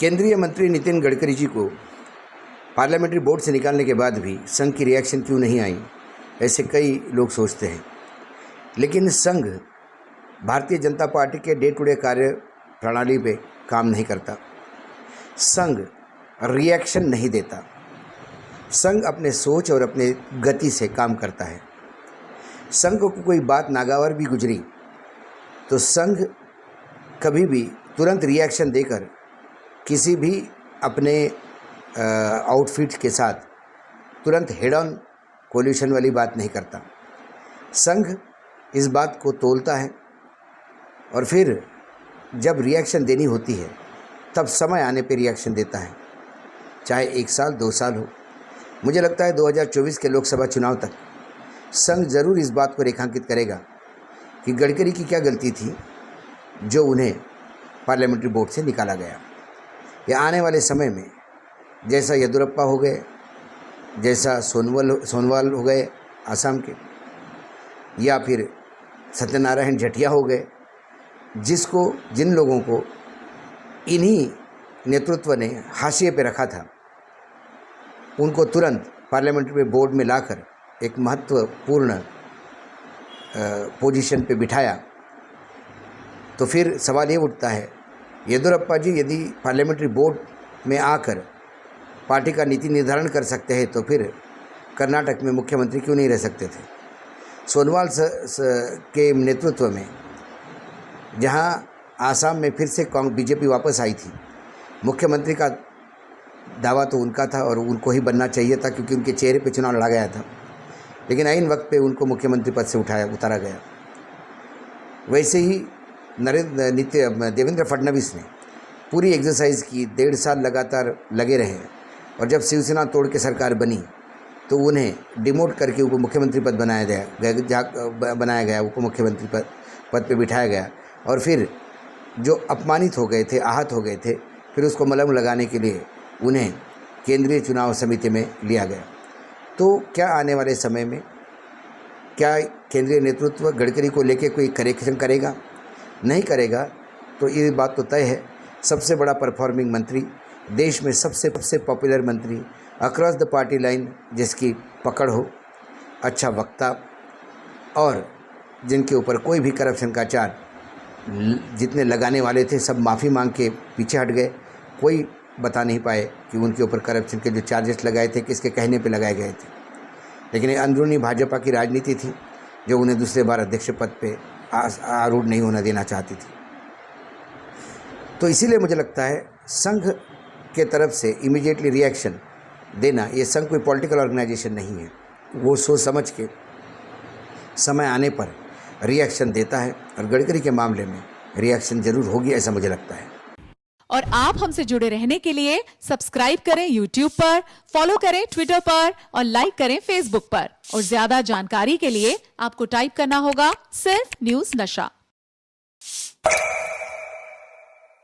केंद्रीय मंत्री नितिन गडकरी जी को पार्लियामेंट्री बोर्ड से निकालने के बाद भी संघ की रिएक्शन क्यों नहीं आई, ऐसे कई लोग सोचते हैं। लेकिन संघ भारतीय जनता पार्टी के डे टू डे कार्य प्रणाली पे काम नहीं करता। संघ रिएक्शन नहीं देता। संघ अपने सोच और अपने गति से काम करता है। संघ को कोई बात नागवार भी गुजरी तो संघ कभी भी तुरंत रिएक्शन देकर किसी भी अपने आउटफिट के साथ तुरंत हेड ऑन कोल्यूशन वाली बात नहीं करता। संघ इस बात को तोलता है और फिर जब रिएक्शन देनी होती है तब समय आने पे रिएक्शन देता है, चाहे 1 साल 2 साल हो। मुझे लगता है 2024 के लोकसभा चुनाव तक संघ ज़रूर इस बात को रेखांकित करेगा कि गडकरी की क्या गलती थी जो उन्हें पार्लियामेंट्री बोर्ड से निकाला गया। या आने वाले समय में जैसा येदियुरप्पा हो गए, जैसा सोनोवाल हो गए आसाम के, या फिर सत्यनारायण जटिया हो गए, जिन लोगों को इन्हीं नेतृत्व ने हाशिए पे रखा था, उनको तुरंत पार्लियामेंट्री बोर्ड में लाकर एक महत्वपूर्ण पोजीशन पे बिठाया। तो फिर सवाल ये उठता है, येदियुरप्पा जी यदि पार्लियामेंट्री बोर्ड में आकर पार्टी का नीति निर्धारण कर सकते हैं तो फिर कर्नाटक में मुख्यमंत्री क्यों नहीं रह सकते थे। सोनोवाल के नेतृत्व में जहां आसाम में फिर से बीजेपी वापस आई थी, मुख्यमंत्री का दावा तो उनका था और उनको ही बनना चाहिए था क्योंकि उनके चेहरे पे चुनाव लड़ा गया था, लेकिन ऐन वक्त पे उनको मुख्यमंत्री पद से उतारा गया। वैसे ही देवेंद्र फडणवीस ने पूरी एक्सरसाइज की, 1.5 साल लगातार लगे रहे और जब शिवसेना तोड़ के सरकार बनी तो उन्हें डिमोट करके उप मुख्यमंत्री पद बनाया गया, उप मुख्यमंत्री पद पे बिठाया गया और फिर जो अपमानित हो गए थे, आहत हो गए थे, फिर उसको मलहम लगाने के लिए उन्हें केंद्रीय चुनाव समिति में लिया गया। तो क्या आने वाले समय में क्या केंद्रीय नेतृत्व गडकरी को लेके कोई करेक्शन करेगा? नहीं करेगा तो ये बात तो तय है, सबसे बड़ा परफॉर्मिंग मंत्री, देश में सबसे पॉपुलर मंत्री, अक्रॉस द पार्टी लाइन जिसकी पकड़ हो, अच्छा वक्ता और जिनके ऊपर कोई भी करप्शन का चार्ज जितने लगाने वाले थे सब माफ़ी मांग के पीछे हट गए। कोई बता नहीं पाए कि उनके ऊपर करप्शन के जो चार्जेस लगाए थे किसके कहने पे लगाए गए थे। लेकिन ये अंदरूनी भाजपा की राजनीति थी जो उन्हें दूसरे बार अध्यक्ष पद पे आरूढ़ नहीं होना देना चाहती थी। तो इसीलिए मुझे लगता है संघ के तरफ से इमीडिएटली रिएक्शन देना, ये संघ कोई पॉलिटिकल ऑर्गेनाइजेशन नहीं है। वो सोच समझ के समय आने पर रिएक्शन देता है और गडकरी के मामले में रिएक्शन जरूर होगी, ऐसा मुझे लगता है। और आप हमसे जुड़े रहने के लिए सब्सक्राइब करें YouTube पर, फॉलो करें Twitter पर और लाइक करें Facebook पर। और ज्यादा जानकारी के लिए आपको टाइप करना होगा सिर्फ न्यूज़ नशा।